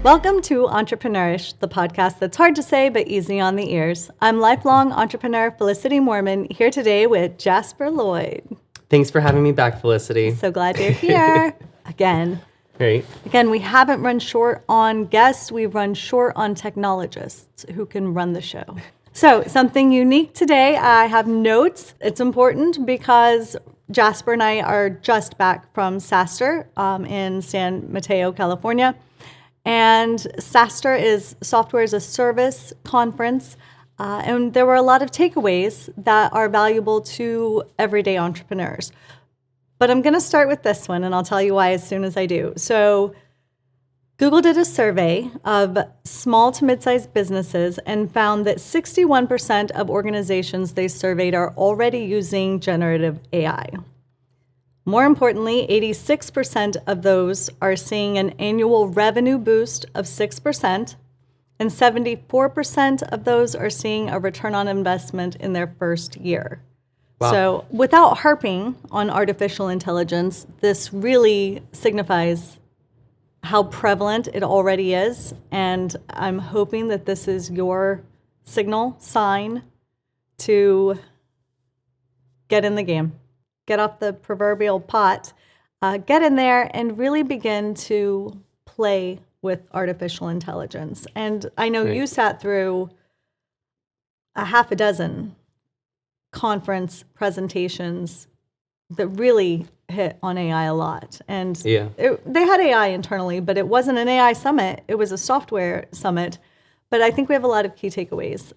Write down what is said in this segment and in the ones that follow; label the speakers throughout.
Speaker 1: Welcome to EntrepreNourish, the podcast that's hard to say but easy on the ears. I'm lifelong entrepreneur Felicite Moorman, here today with Jasper Lloyd.
Speaker 2: Thanks for having me back, Felicity.
Speaker 1: So glad you're here again.
Speaker 2: Great.
Speaker 1: Again, we haven't run short on guests, we've run short on technologists who can run the show. So something unique today, I have notes. It's important because Jasper and I are just back from SaaStr in San Mateo, California. And SaaStr is Software as a Service conference. And there were a lot of takeaways that are valuable to everyday entrepreneurs. But I'm going to start with this one, and I'll tell you why as soon as I do. So Google did a survey of small to mid-sized businesses and found that 61% of organizations they surveyed are already using generative AI. More importantly, 86% of those are seeing an annual revenue boost of 6%, and 74% of those are seeing a return on investment in their first year. Wow. So without harping on artificial intelligence, this really signifies how prevalent it already is, and I'm hoping that this is your sign to get in the game. Get off the proverbial pot, get in there and really begin to play with artificial intelligence. And I know you sat through a half a dozen conference presentations that really hit on AI a lot. And they had AI internally, but it wasn't an AI summit. It was a software summit. But I think we have a lot of key takeaways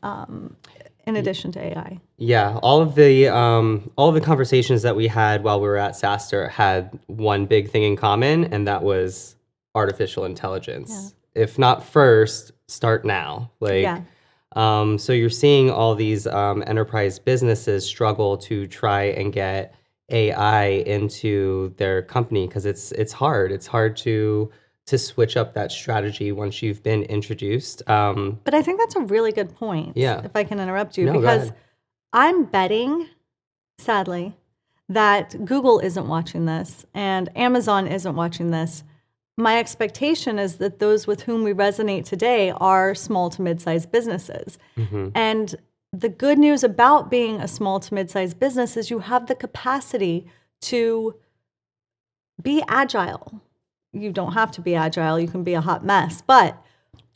Speaker 1: in addition to AI.
Speaker 2: Yeah, all of the conversations that we had while we were at SaaStr had one big thing in common, and that was artificial intelligence. Yeah. If not first, start now. So you're seeing all these enterprise businesses struggle to try and get AI into their company because it's hard. It's hard to switch up that strategy once you've been introduced.
Speaker 1: But I think that's a really good point, if I can interrupt you, because I'm betting, sadly, that Google isn't watching this and Amazon isn't watching this. My expectation is that those with whom we resonate today are small to mid-sized businesses. Mm-hmm. And the good news about being a small to mid-sized business is you have the capacity to be agile. You don't have to be agile, you can be a hot mess, but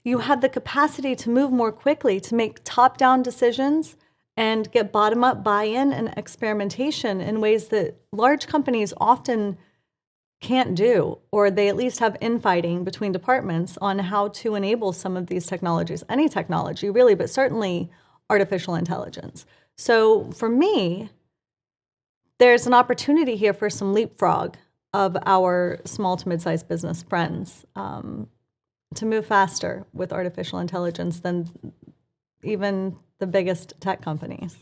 Speaker 1: you have the capacity to move more quickly, to make top-down decisions and get bottom-up buy-in and experimentation in ways that large companies often can't do, or they at least have infighting between departments on how to enable some of these technologies, any technology really, but certainly artificial intelligence. So for me, there's an opportunity here for some leapfrog of our small to mid-sized business friends to move faster with artificial intelligence than even the biggest tech companies.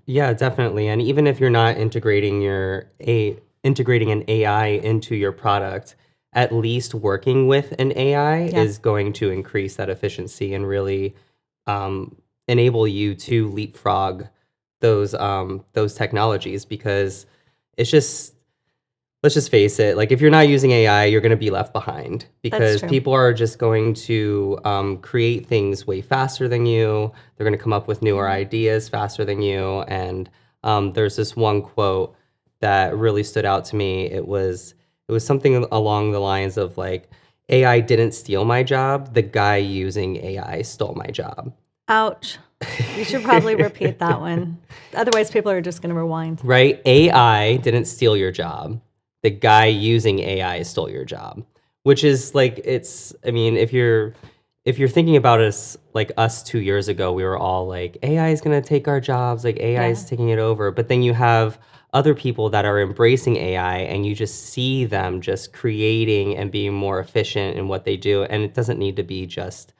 Speaker 2: Yeah, definitely. And even if you're not integrating an AI into your product, at least working with an AI is going to increase that efficiency and really enable you to leapfrog those technologies, because it's just, let's just face it, like if you're not using AI, you're going to be left behind because people are just going to create things way faster than you. They're going to come up with newer ideas faster than you. And there's this one quote that really stood out to me. It was something along the lines of like, AI didn't steal my job. The guy using AI stole my job.
Speaker 1: Ouch. You should probably repeat that one. Otherwise, people are just going to rewind.
Speaker 2: Right? AI didn't steal your job. The guy using AI stole your job, which is like, if you're thinking about us, like us 2 years ago, we were all like, AI is going to take our jobs, like AI is taking it over. But then you have other people that are embracing AI and you just see them just creating and being more efficient in what they do. And it doesn't need to be just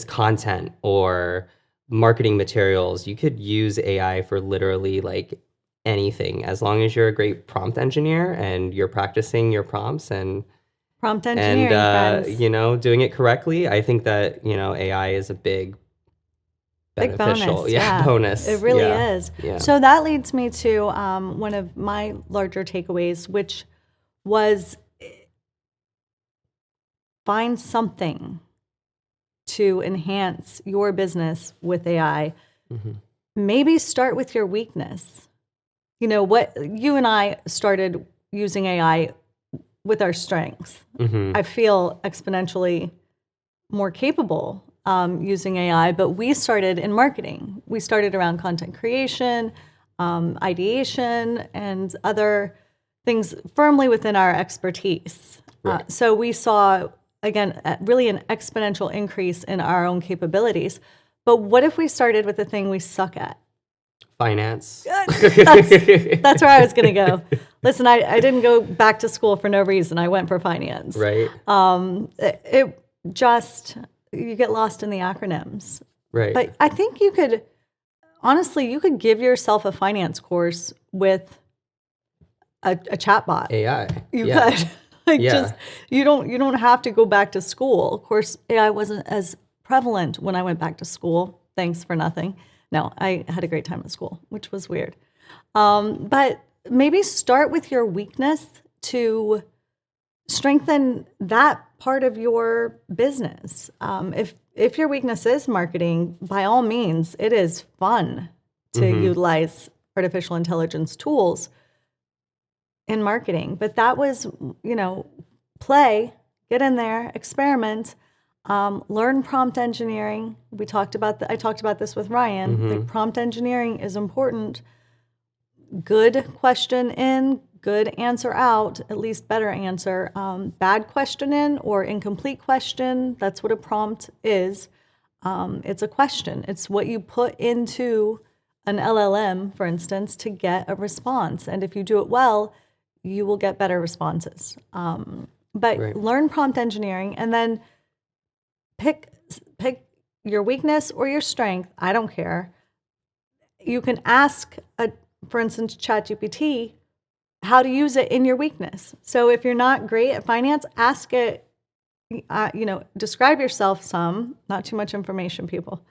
Speaker 2: content or marketing materials. You could use AI for literally like anything, as long as you're a great prompt engineer and you're practicing your prompts and
Speaker 1: prompt engineering,
Speaker 2: doing it correctly. I think that, AI is a big beneficial.
Speaker 1: Big bonus.
Speaker 2: Bonus.
Speaker 1: It really is. Yeah. So that leads me to one of my larger takeaways, which was find something to enhance your business with AI, maybe start with your weakness. You know, what you and I started using AI with our strengths. I feel exponentially more capable using AI, but we started in marketing. We started around content creation, ideation, and other things firmly within our expertise.
Speaker 2: Right.
Speaker 1: So we saw, again, really an exponential increase in our own capabilities. But what if we started with the thing we suck at?
Speaker 2: Finance.
Speaker 1: That's where I was going to go. Listen, I didn't go back to school for no reason. I went for finance.
Speaker 2: Right.
Speaker 1: It just, you get lost in the acronyms.
Speaker 2: Right.
Speaker 1: But I think you could, honestly, you could give yourself a finance course with a chatbot.
Speaker 2: AI.
Speaker 1: You
Speaker 2: Yeah.
Speaker 1: could. Like
Speaker 2: Yeah.
Speaker 1: just, you don't have to go back to school. Of course, AI wasn't as prevalent when I went back to school. Thanks for nothing. No, I had a great time at school, which was weird. But maybe start with your weakness to strengthen that part of your business. If your weakness is marketing, by all means, it is fun to utilize artificial intelligence tools in marketing. But that was, play, get in there, experiment, learn prompt engineering. I talked about this with Ryan. Like, prompt engineering is important. Good question in, good answer out, at least better answer. Bad question in or incomplete question, that's what a prompt is. It's a question. It's what you put into an LLM, for instance, to get a response. And if you do it well, you will get better responses. But
Speaker 2: Right.
Speaker 1: learn prompt engineering and then pick your weakness or your strength. I don't care. You can ask, for instance, ChatGPT, how to use it in your weakness. So if you're not great at finance, ask it, describe yourself some, not too much information, people.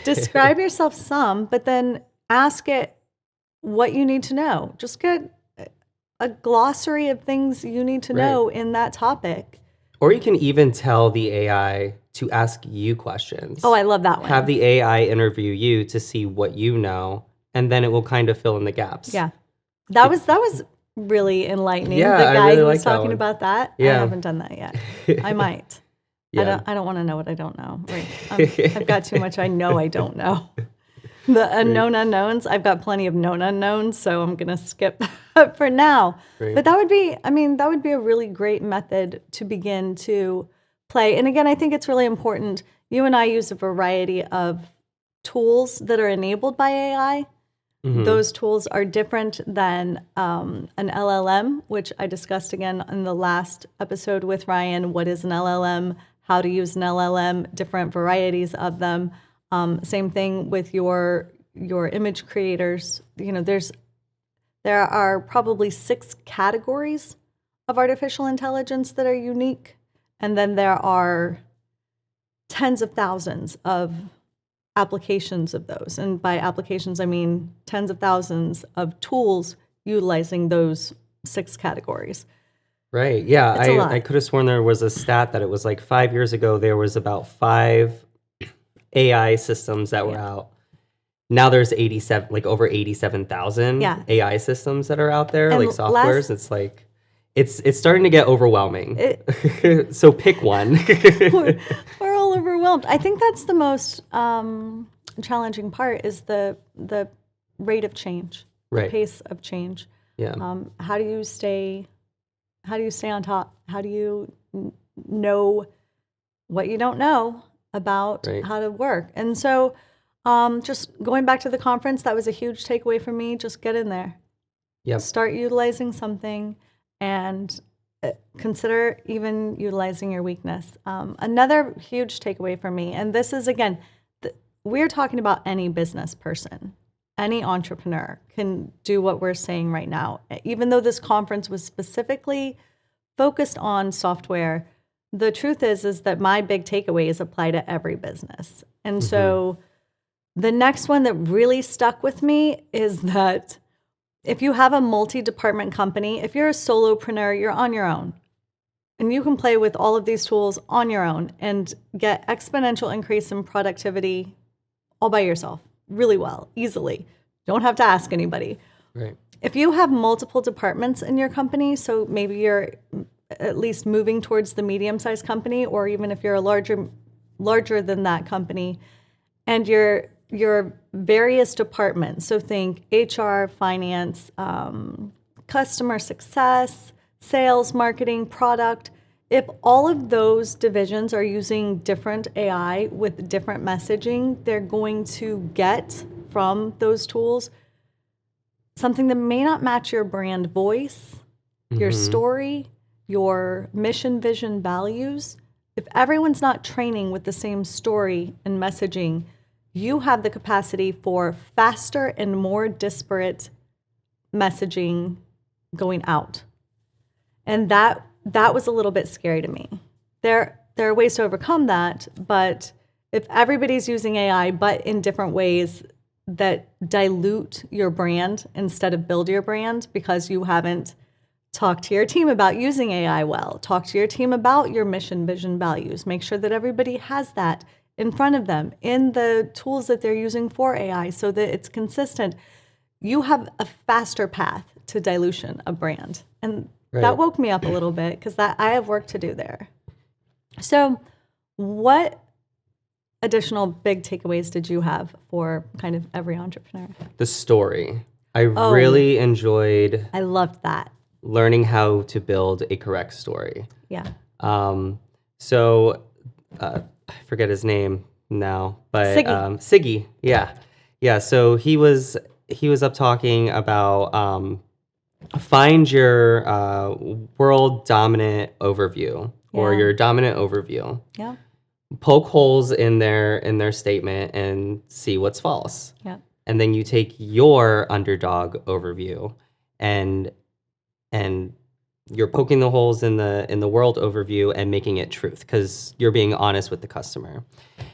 Speaker 1: Describe yourself some, but then ask it what you need to know. Just get a glossary of things you need to know in that topic.
Speaker 2: Or you can even tell the AI to ask you questions.
Speaker 1: Oh, I love that one.
Speaker 2: Have the AI interview you to see what you know, and then it will kind of fill in the gaps.
Speaker 1: Yeah. That was really enlightening.
Speaker 2: Yeah,
Speaker 1: the
Speaker 2: I
Speaker 1: guy
Speaker 2: really
Speaker 1: who
Speaker 2: like
Speaker 1: was
Speaker 2: that
Speaker 1: talking
Speaker 2: one.
Speaker 1: about that.
Speaker 2: Yeah.
Speaker 1: I haven't done that yet. I might.
Speaker 2: Yeah.
Speaker 1: I don't want to know what I don't know. Right. I've got too much I know I don't know. The unknown unknowns, I've got plenty of known unknowns, so I'm going to skip that for now.
Speaker 2: Right.
Speaker 1: But that would be a really great method to begin to play. And again, I think it's really important. You and I use a variety of tools that are enabled by AI. Those tools are different than an LLM, which I discussed again in the last episode with Ryan. What is an LLM? How to use an LLM? Different varieties of them. Same thing with your image creators. There are probably 6 categories of artificial intelligence that are unique, and then there are tens of thousands of applications of those. And by applications, I mean tens of thousands of tools utilizing those 6 categories.
Speaker 2: Right. Yeah.
Speaker 1: It's a lot.
Speaker 2: I could have sworn there was a stat that it was like 5 years ago, there was about 5 AI systems that were out. Now there's over 87,000 AI systems that are out there,
Speaker 1: And
Speaker 2: like softwares. It's like, it's starting to get overwhelming. So pick one.
Speaker 1: We're all overwhelmed. I think that's the most challenging part is the rate of change, the pace of change.
Speaker 2: Yeah.
Speaker 1: How do you stay on top? How do you know what you don't know about how to work? And so just going back to the conference, that was a huge takeaway for me. Just get in there.
Speaker 2: Yep.
Speaker 1: Start utilizing something and consider even utilizing your weakness. Another huge takeaway for me, and this is, again, we're talking about any business person. Any entrepreneur can do what we're saying right now. Even though this conference was specifically focused on software, the truth is that my big takeaways apply to every business. And so the next one that really stuck with me is that if you have a multi-department company, if you're a solopreneur, you're on your own. And you can play with all of these tools on your own and get exponential increase in productivity all by yourself, really well, easily. Don't have to ask anybody.
Speaker 2: Right.
Speaker 1: If you have multiple departments in your company, so maybe you're at least moving towards the medium-sized company, or even if you're a larger than that company, and your various departments, so think HR, finance, customer success, sales, marketing, product. If all of those divisions are using different AI with different messaging, they're going to get from those tools something that may not match your brand voice, your story, your mission, vision, values. If everyone's not training with the same story and messaging, you have the capacity for faster and more disparate messaging going out. And that was a little bit scary to me. There are ways to overcome that, but if everybody's using AI, but in different ways that dilute your brand instead of build your brand because you haven't talked to your team about using AI well, talk to your team about your mission, vision, values, make sure that everybody has that in front of them in the tools that they're using for AI so that it's consistent. You have a faster path to dilution of brand. And that woke me up a little bit because I have work to do there. So what additional big takeaways did you have for kind of every entrepreneur?
Speaker 2: The story. I really enjoyed
Speaker 1: I loved that.
Speaker 2: learning how to build a correct story.
Speaker 1: Yeah.
Speaker 2: So I forget his name now, but
Speaker 1: Siggy.
Speaker 2: Siggy. Yeah. So he was up talking about find your world dominant overview or
Speaker 1: Yeah.
Speaker 2: your dominant overview.
Speaker 1: Yeah.
Speaker 2: Poke holes in their statement and see what's false.
Speaker 1: Yeah.
Speaker 2: And then you take your underdog overview and you're poking the holes in the world overview and making it truth because you're being honest with the customer.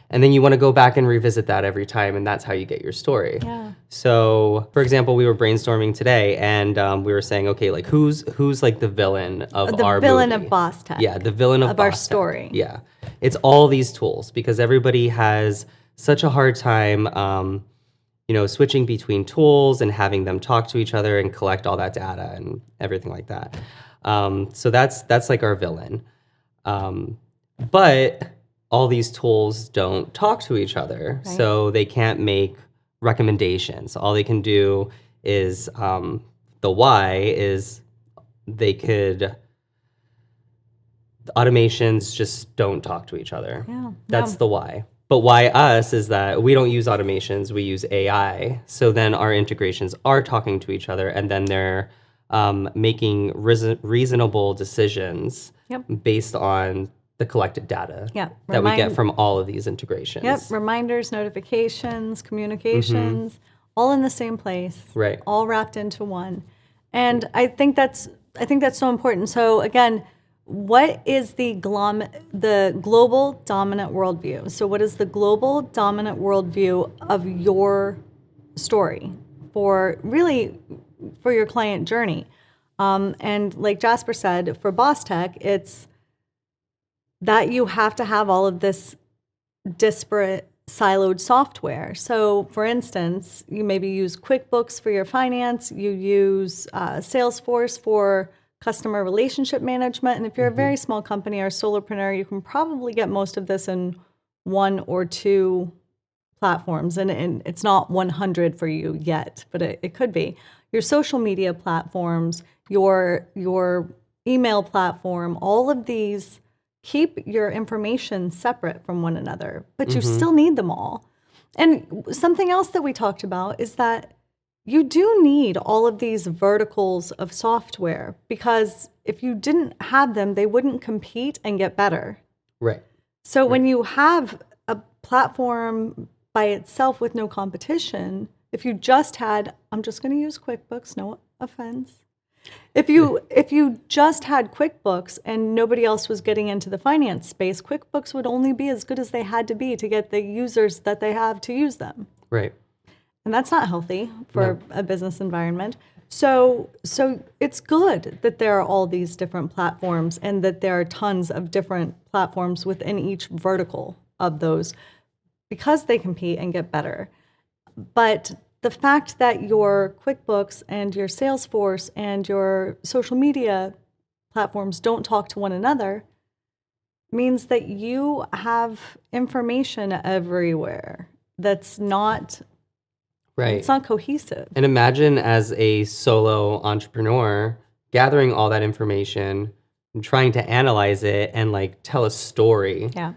Speaker 2: And then you want to go back and revisit that every time, and that's how you get your story.
Speaker 1: Yeah.
Speaker 2: So, for example, we were brainstorming today, and we were saying, okay, like who's like the villain of our
Speaker 1: villain
Speaker 2: movie?
Speaker 1: of Boss Tech.
Speaker 2: Yeah, the villain of
Speaker 1: our
Speaker 2: Boss Tech.
Speaker 1: story.
Speaker 2: Yeah, it's all these tools because everybody has such a hard time, switching between tools and having them talk to each other and collect all that data and everything like that. So that's like our villain. But all these tools don't talk to each other,
Speaker 1: Right.
Speaker 2: so they can't make recommendations. All they can do is the why is the automations just don't talk to each other.
Speaker 1: Yeah.
Speaker 2: That's the why. But why us is that we don't use automations, we use AI. So then our integrations are talking to each other, and then they're making reasonable decisions
Speaker 1: Yep.
Speaker 2: based on the collected data
Speaker 1: Yep.
Speaker 2: that we get from all of these integrations.
Speaker 1: Yep. Reminders, notifications, communications, all in the same place.
Speaker 2: Right.
Speaker 1: All wrapped into one. And I think that's so important. So again, what is the global dominant worldview? So what is the global dominant worldview of your story for your client journey? And like Jasper said, for Boss Tech, it's that you have to have all of this disparate siloed software. So for instance, you maybe use QuickBooks for your finance, you use Salesforce for customer relationship management. And if you're a very small company or solopreneur, you can probably get most of this in one or two platforms. And it's not 100 for you yet, but it could be. Your social media platforms, your email platform, all of these keep your information separate from one another, but you still need them all. And something else that we talked about is that you do need all of these verticals of software because if you didn't have them, they wouldn't compete and get better.
Speaker 2: Right.
Speaker 1: So when you have a platform by itself with no competition, if you just had, I'm just going to use QuickBooks, no offense. If you just had QuickBooks and nobody else was getting into the finance space, QuickBooks would only be as good as they had to be to get the users that they have to use them.
Speaker 2: Right.
Speaker 1: And that's not healthy for a business environment. So it's good that there are all these different platforms and that there are tons of different platforms within each vertical of those because they compete and get better. But the fact that your QuickBooks and your Salesforce and your social media platforms don't talk to one another means that you have information everywhere that's not
Speaker 2: Right.
Speaker 1: it's not cohesive.
Speaker 2: And imagine as a solo entrepreneur gathering all that information and trying to analyze it and like tell a story.
Speaker 1: Yeah.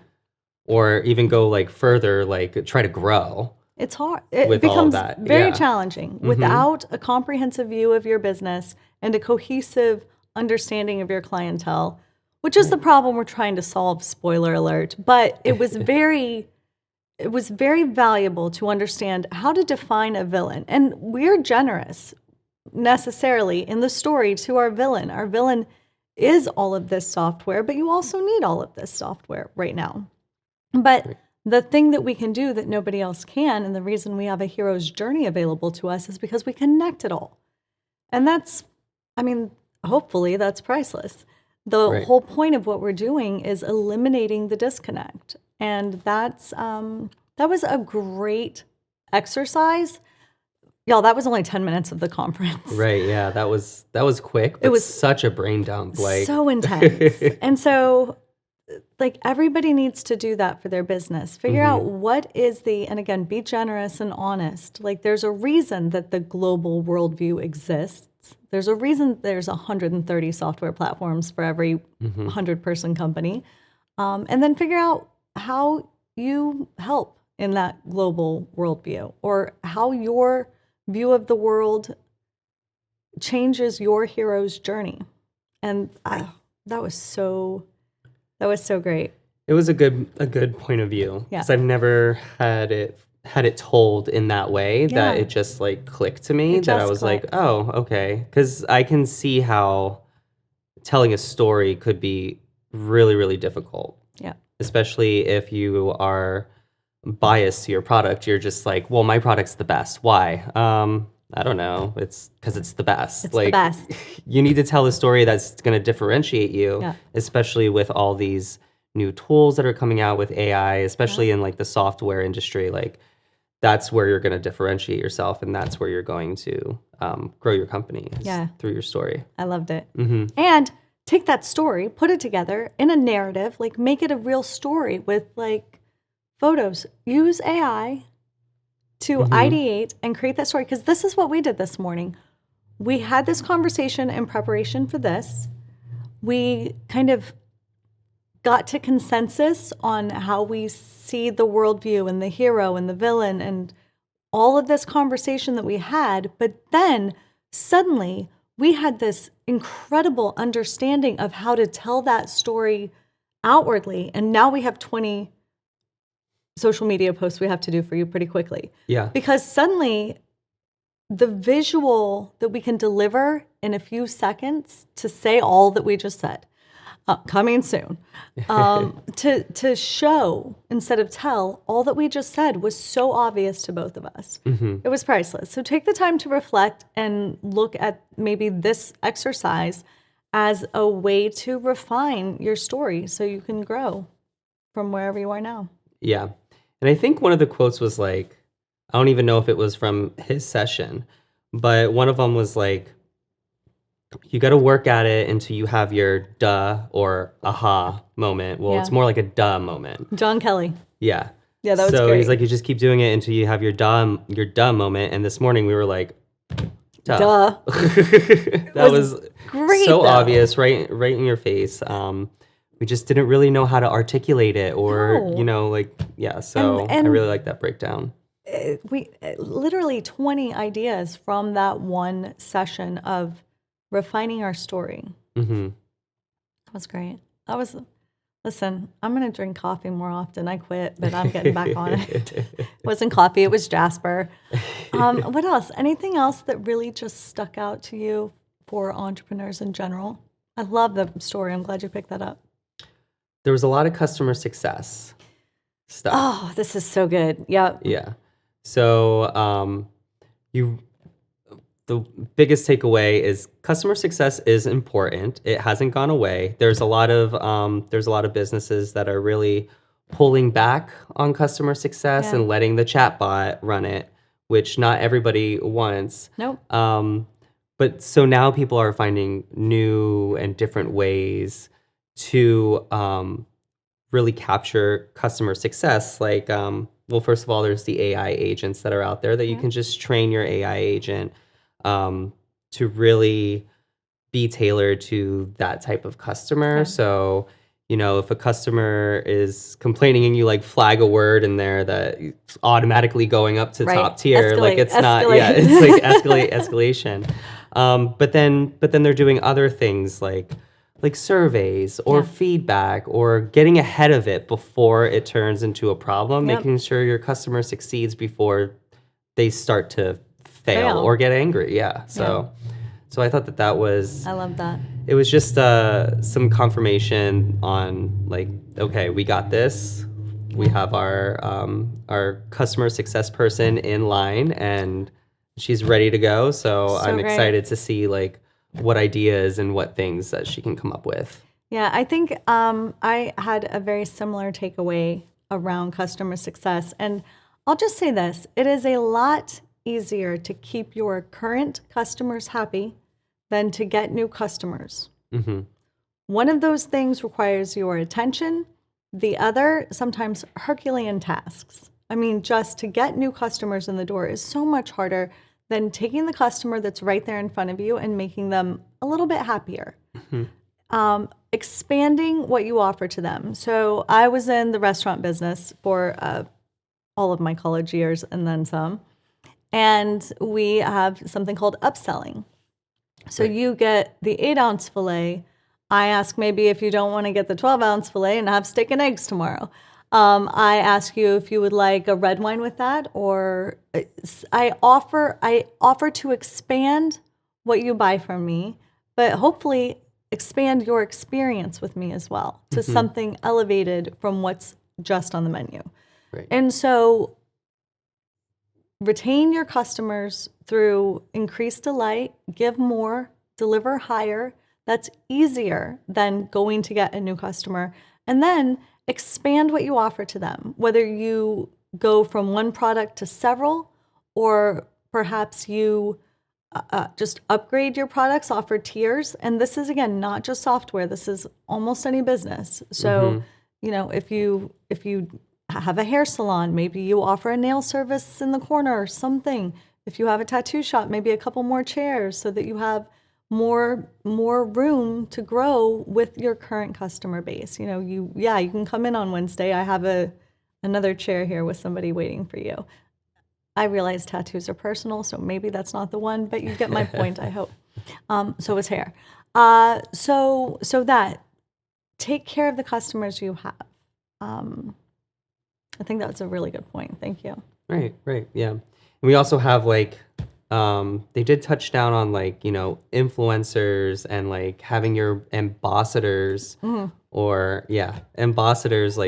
Speaker 2: Or even go like further, like try to grow.
Speaker 1: It's hard. It
Speaker 2: with all of
Speaker 1: becomes
Speaker 2: that.
Speaker 1: very
Speaker 2: Yeah.
Speaker 1: challenging without a comprehensive view of your business and a cohesive understanding of your clientele, which is the problem we're trying to solve, spoiler alert. But it was very valuable to understand how to define a villain. And we're generous necessarily in the story to our villain. Our villain is all of this software, but you also need all of this software right now. But the thing that we can do that nobody else can, and the reason we have a hero's journey available to us is because we connect it all. And that's, hopefully that's priceless. The whole point of what we're doing is eliminating the disconnect. And that was a great exercise. Y'all, that was only 10 minutes of the conference.
Speaker 2: Right, yeah, that was quick, but it was such a brain dump. Like
Speaker 1: so intense. And so like everybody needs to do that for their business. Figure out what is and again, be generous and honest. Like there's a reason that the global worldview exists. There's a reason there's 130 software platforms for every 100-person company. And then figure out how you help in that global worldview or how your view of the world changes your hero's journey. And that was so great.
Speaker 2: It was a good point of view because I've never had it told in that way that it just like clicked to me that I was like, oh, okay. Because I can see how telling a story could be really, really difficult.
Speaker 1: Yeah.
Speaker 2: Especially if you are biased to your product. You're just like, well, my product's the best. Why? I don't know. It's because it's the best.
Speaker 1: It's the best.
Speaker 2: You need to tell a story that's going to differentiate you, especially with all these new tools that are coming out with AI, especially in like the software industry. Like that's where you're going to differentiate yourself, and that's where you're going to grow your company through your story.
Speaker 1: I loved it. And take that story, put it together in a narrative, like make it a real story with like photos. Use AI to ideate and create that story. Because this is what we did this morning. We had this conversation in preparation for this. We kind of got to consensus on how we see the worldview and the hero and the villain and all of this conversation that we had. But then suddenly we had this incredible understanding of how to tell that story outwardly. And now we have 20 social media posts we have to do for you pretty quickly.
Speaker 2: Yeah.
Speaker 1: Because suddenly the visual that we can deliver in a few seconds to say all that we just said, coming soon, to show instead of tell all that we just said was so obvious to both of us. It was priceless. So take the time to reflect and look at maybe this exercise as a way to refine your story so you can grow from wherever you are now.
Speaker 2: Yeah. And I think one of the quotes was like, I don't even know if it was from his session, but one of them was like, you got to work at it until you have your duh or aha moment. Well, it's more like a duh moment.
Speaker 1: John Kelly.
Speaker 2: Yeah.
Speaker 1: Yeah, that was
Speaker 2: so
Speaker 1: great.
Speaker 2: He's like, you just keep doing it until you have your duh moment. And this morning we were like, duh. That was
Speaker 1: great,
Speaker 2: so
Speaker 1: though.
Speaker 2: obvious, right in your face. We just didn't really know how to articulate it or, so I really like that breakdown.
Speaker 1: We literally 20 ideas from that one session of refining our story. That was great. Listen, I'm going to drink coffee more often. I quit, but I'm getting back on it. It wasn't coffee, it was Jasper. What else? Anything else that really just stuck out to you for entrepreneurs in general? I love the story. I'm glad you picked that up.
Speaker 2: There was a lot of customer success stuff.
Speaker 1: Oh, this is so good. Yep.
Speaker 2: Yeah. So you the biggest takeaway is customer success is important. It hasn't gone away. There's a lot of businesses that are really pulling back on customer success
Speaker 1: Yeah.
Speaker 2: and letting the chatbot run it, which not everybody wants.
Speaker 1: Nope.
Speaker 2: But so now people are finding new and different ways to really capture customer success. Like, well, first of all, there's the AI agents that are out there that you can just train your AI agent to really be tailored to that type of customer.
Speaker 1: Yeah.
Speaker 2: So, if a customer is complaining and you like flag a word in there that it's automatically going up to
Speaker 1: Right.
Speaker 2: top tier, like
Speaker 1: Escalate.
Speaker 2: it's not,
Speaker 1: Escalate.
Speaker 2: yeah, it's like escalation. But then they're doing other things like surveys or
Speaker 1: Yeah.
Speaker 2: feedback or getting ahead of it before it turns into a problem,
Speaker 1: Yep.
Speaker 2: making sure your customer succeeds before they start to fail
Speaker 1: Fail.
Speaker 2: or get angry. Yeah. So I thought that was,
Speaker 1: I love that.
Speaker 2: it was just some confirmation on like, okay, we got this. We have our customer success person in line and she's ready to go. So I'm
Speaker 1: great.
Speaker 2: excited to see like what ideas and what things that she can come up with.
Speaker 1: Yeah, I think I had a very similar takeaway around customer success. And I'll just say this, it is a lot easier to keep your current customers happy than to get new customers.
Speaker 2: Mm-hmm.
Speaker 1: One of those things requires your attention. The other, sometimes Herculean tasks. I mean, just to get new customers in the door is so much harder than taking the customer that's right there in front of you and making them a little bit happier. Mm-hmm. Expanding what you offer to them. So I was in the restaurant business for all of my college years and then some. And we have something called upselling. So
Speaker 2: Right.
Speaker 1: you get the 8-ounce filet. I ask maybe if you don't want to get the 12-ounce filet and have steak and eggs tomorrow. I ask you if you would like a red wine with that, or I offer to expand what you buy from me, but hopefully expand your experience with me as well to something elevated from what's just on the menu.
Speaker 2: Right.
Speaker 1: And so retain your customers through increased delight, give more, deliver higher. That's easier than going to get a new customer. And then expand what you offer to them, whether you go from one product to several, or perhaps you just upgrade your products, offer tiers. And this is, again, not just software. This is almost any business. So, if you have a hair salon, maybe you offer a nail service in the corner or something. If you have a tattoo shop, maybe a couple more chairs so that you have more room to grow with your current customer base. You can come in on Wednesday. I have another chair here with somebody waiting for you. I realize tattoos are personal, so maybe that's not the one, but you get my point, I hope. So is hair. So that take care of the customers you have. I think that's a really good point. Thank you.
Speaker 2: Right, yeah. And we also have they did touch down on influencers and like having your ambassadors ambassadors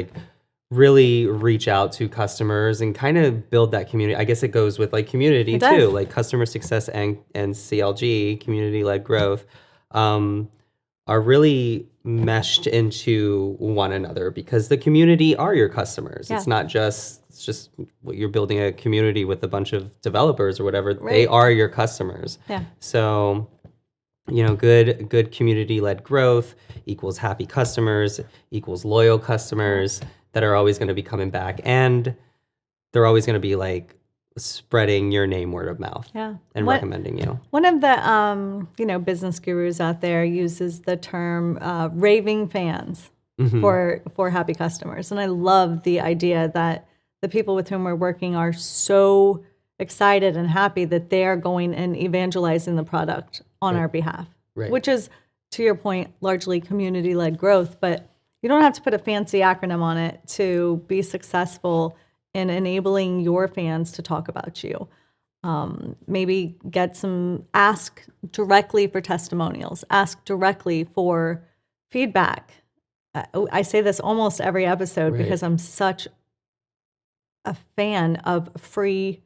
Speaker 2: really reach out to customers and kind of build that community. I guess it goes with community too, like customer success and CLG, community-led growth, are really meshed into one another because the community are your customers. Yeah. It's just you're building a community with a bunch of developers or whatever. Right. They are your customers. Yeah. So, good community-led growth equals happy customers, equals loyal customers that are always going to be coming back, and they're always going to be spreading your name word of mouth and recommending you.
Speaker 1: One of the business gurus out there uses the term raving fans for happy customers. And I love the idea that the people with whom we're working are so excited and happy that they are going and evangelizing the product on our behalf, which is, to your point, largely community-led growth. But you don't have to put a fancy acronym on it to be successful in enabling your fans to talk about you. Maybe ask directly for testimonials, ask directly for feedback. I say this almost every episode because I'm such a fan of free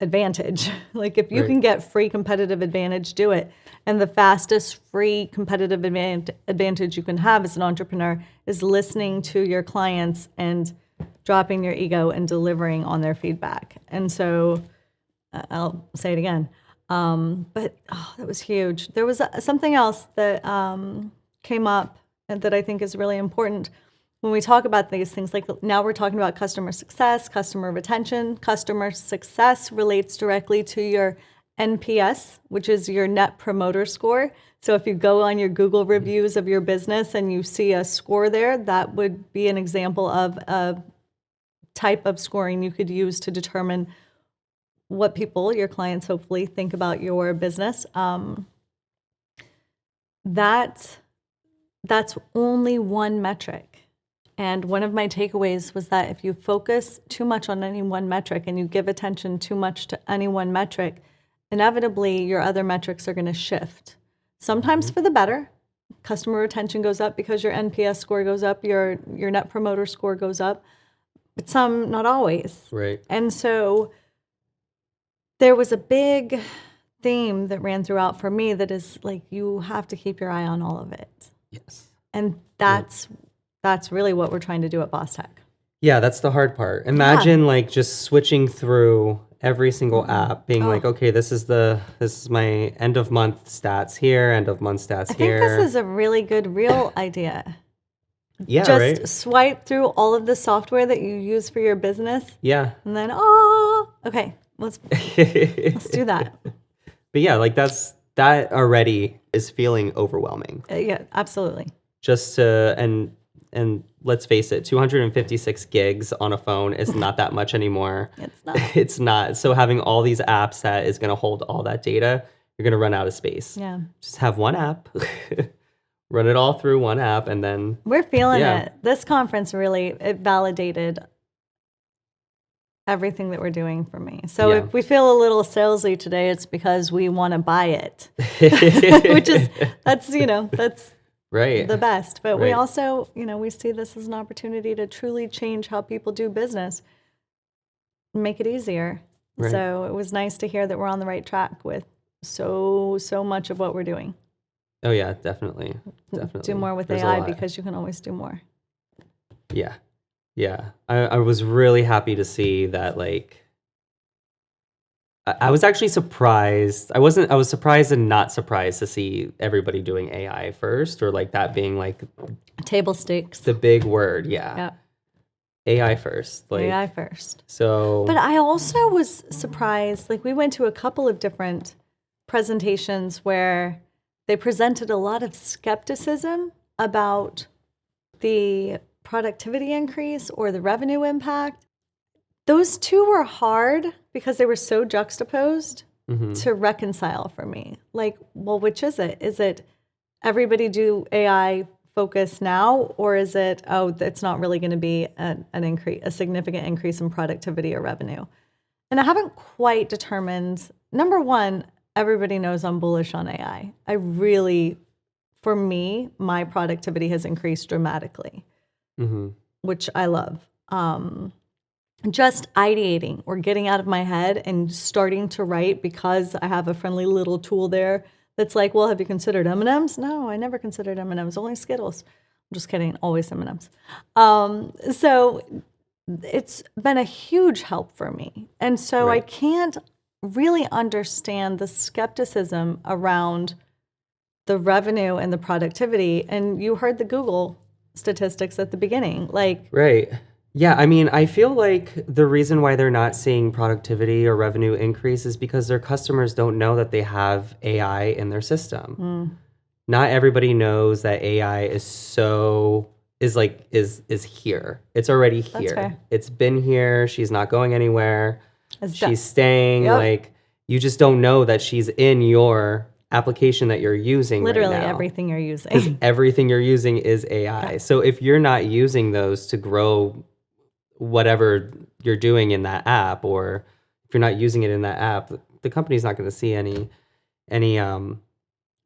Speaker 1: advantage. Like if you
Speaker 2: Right.
Speaker 1: can get free competitive advantage, do it. And the fastest free competitive advantage you can have as an entrepreneur is listening to your clients and dropping your ego and delivering on their feedback. And so I'll say it again. But that was huge. There was something else that came up and that I think is really important when we talk about these things. Like now we're talking about customer success, customer retention. Customer success relates directly to your NPS, which is your net promoter score. So if you go on your Google reviews of your business and you see a score there, that would be an example of a type of scoring you could use to determine what people, your clients, hopefully think about your business. That's only one metric. And one of my takeaways was that if you focus too much on any one metric and you give attention too much to any one metric, inevitably your other metrics are going to shift. Sometimes for the better. Customer retention goes up because your NPS score goes up, your net promoter score goes up, but some, not always.
Speaker 2: Right.
Speaker 1: And so there was a big theme that ran throughout for me that is like, you have to keep your eye on all of it.
Speaker 2: Yes.
Speaker 1: And that's really what we're trying to do at Boss Tech.
Speaker 2: Yeah, that's the hard part. Imagine like just switching through every single app, being like, okay, this is my end of month stats here, end of month stats here.
Speaker 1: I think this is a really good real idea.
Speaker 2: Yeah,
Speaker 1: Just
Speaker 2: right.
Speaker 1: swipe through all of the software that you use for your business,
Speaker 2: Yeah.
Speaker 1: and then okay, let's do that.
Speaker 2: But yeah, like that already is feeling overwhelming.
Speaker 1: Yeah, absolutely.
Speaker 2: Just to and let's face it, 256 gigs on a phone is not that much anymore.
Speaker 1: It's not.
Speaker 2: It's not. So having all these apps that is going to hold all that data, you're going to run out of space.
Speaker 1: Yeah.
Speaker 2: Just have one app, run it all through one app, and then
Speaker 1: We're feeling
Speaker 2: Yeah.
Speaker 1: it. This conference it validated everything that we're doing for me. So
Speaker 2: Yeah.
Speaker 1: if we feel a little salesy today, it's because we want to buy it, which is that's
Speaker 2: right.
Speaker 1: the best. But we
Speaker 2: Right.
Speaker 1: also, we see this as an opportunity to truly change how people do business, make it easier.
Speaker 2: Right.
Speaker 1: So it was nice to hear that we're on the right track with so much of what we're doing.
Speaker 2: Oh yeah, definitely.
Speaker 1: Do more with
Speaker 2: There's a
Speaker 1: AI
Speaker 2: lot.
Speaker 1: because you can always do more.
Speaker 2: Yeah. Yeah. I was really happy to see that, like, I was actually surprised. I was surprised and not surprised to see everybody doing AI first, or like that being like
Speaker 1: Table stakes.
Speaker 2: the big word. Yeah.
Speaker 1: Yeah.
Speaker 2: AI first. Like,
Speaker 1: AI first.
Speaker 2: So.
Speaker 1: But I also was surprised. Like we went to a couple of different presentations where they presented a lot of skepticism about the productivity increase or the revenue impact. Those two were hard because they were so juxtaposed to reconcile for me. Like, well, which is it? Is it everybody do AI focus now, or is it, it's not really going to be a significant increase in productivity or revenue? And I haven't quite determined. Number one, everybody knows I'm bullish on AI. For me, my productivity has increased dramatically, which I love. Just ideating or getting out of my head and starting to write because I have a friendly little tool there that's like, well, have you considered M&Ms? No, I never considered M&Ms, only Skittles. I'm just kidding, always M&Ms. So it's been a huge help for me. And so
Speaker 2: Right.
Speaker 1: I can't really understand the skepticism around the revenue and the productivity. And you heard the Google statistics at the beginning. Like,
Speaker 2: Right. Yeah, I mean, I feel like the reason why they're not seeing productivity or revenue increase is because their customers don't know that they have AI in their system. Not everybody knows that AI is here. It's already here.
Speaker 1: fair.
Speaker 2: It's been here. She's not going anywhere.
Speaker 1: It's done.
Speaker 2: She's staying.
Speaker 1: Yep.
Speaker 2: Like, you just don't know that she's in your application that you're using
Speaker 1: literally
Speaker 2: right now.
Speaker 1: everything you're using.
Speaker 2: Everything you're using is AI.
Speaker 1: Yeah.
Speaker 2: So if you're not using those to grow whatever you're doing in that app, or if you're not using it in that app, the company's not going to see any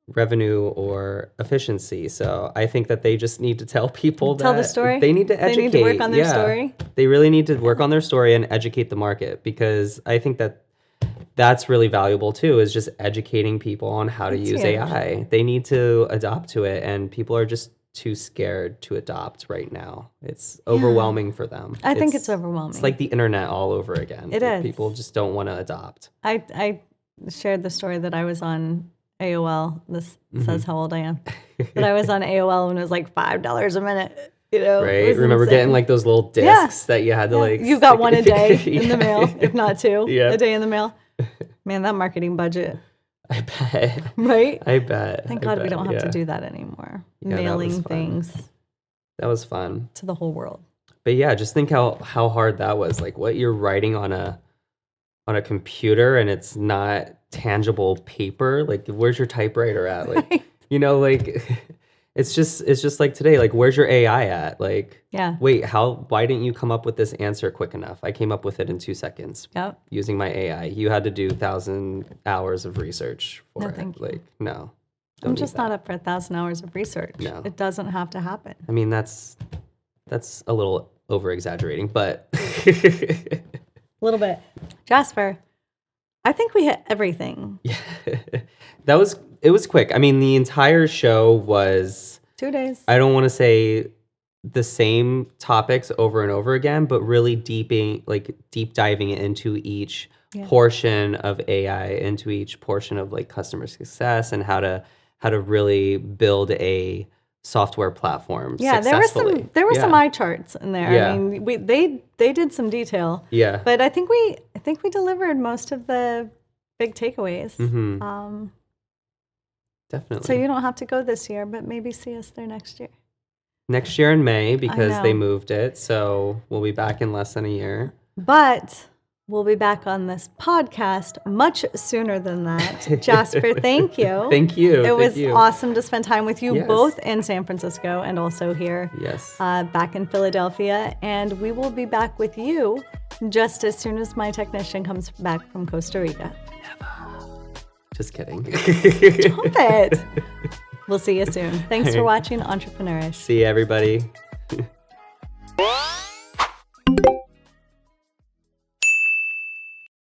Speaker 2: revenue or efficiency. So I think that they just need to tell people
Speaker 1: Tell
Speaker 2: that
Speaker 1: the story.
Speaker 2: they need to educate.
Speaker 1: They need to work on their story.
Speaker 2: They really need to work on their story and educate the market, because I think that that's really valuable too, is just educating people on how to use
Speaker 1: huge.
Speaker 2: AI. They need to adopt to it, and people are just too scared to adopt right now. It's overwhelming for them.
Speaker 1: I think it's overwhelming.
Speaker 2: It's like the internet all over again.
Speaker 1: It is.
Speaker 2: People just don't want to adopt.
Speaker 1: I shared the story that I was on AOL. This says how old I am. But I was on AOL when it was like $5 a minute. You know,
Speaker 2: Right? Remember getting like those little discs that you had to like.
Speaker 1: You got one a day in the mail, if not two
Speaker 2: Yeah.
Speaker 1: a day in the mail. Man, that marketing budget,
Speaker 2: I bet.
Speaker 1: right?
Speaker 2: I bet.
Speaker 1: Thank God we don't have to do that anymore.
Speaker 2: Yeah, that was
Speaker 1: Mailing
Speaker 2: fun.
Speaker 1: things
Speaker 2: That was fun.
Speaker 1: to the whole world.
Speaker 2: But yeah, just think how hard that was. Like what you're writing on a computer, and it's not tangible paper. Like where's your typewriter at? Like
Speaker 1: Right.
Speaker 2: you know, like it's just like today. Like where's your AI at? Like
Speaker 1: Yeah.
Speaker 2: wait, why didn't you come up with this answer quick enough? I came up with it in 2 seconds
Speaker 1: Yep.
Speaker 2: using my AI. You had to do 1,000 hours of research for
Speaker 1: No,
Speaker 2: it.
Speaker 1: thank you.
Speaker 2: Like no.
Speaker 1: I'm
Speaker 2: don't
Speaker 1: just
Speaker 2: need that.
Speaker 1: not up for 1,000 hours of research.
Speaker 2: No.
Speaker 1: It doesn't have to happen.
Speaker 2: I mean, that's a little over exaggerating, but
Speaker 1: A little bit. Jasper, I think we hit everything.
Speaker 2: yeah, it was quick. I mean, the entire show was,
Speaker 1: 2 days.
Speaker 2: I don't want to say the same topics over and over again, but really deep diving into each portion of AI, into each portion of like customer success, and how to really build a software platform successfully.
Speaker 1: There were some eye charts in there.
Speaker 2: Yeah.
Speaker 1: I mean, they did some detail.
Speaker 2: Yeah.
Speaker 1: But I think we delivered most of the big takeaways.
Speaker 2: Mm-hmm. Definitely.
Speaker 1: So you don't have to go this year, but maybe see us there next year.
Speaker 2: Next year in May, because they
Speaker 1: know.
Speaker 2: moved it. So we'll be back in less than a year.
Speaker 1: But we'll be back on this podcast much sooner than that. Jasper, thank you.
Speaker 2: Thank you.
Speaker 1: It was awesome to spend time with you,
Speaker 2: Yes.
Speaker 1: both in San Francisco and also here
Speaker 2: Yes.
Speaker 1: back in Philadelphia. And we will be back with you just as soon as my technician comes back from Costa Rica.
Speaker 2: Just kidding.
Speaker 1: Stop it. We'll see you soon. Thanks for watching EntrepreNourish.
Speaker 2: See you, everybody.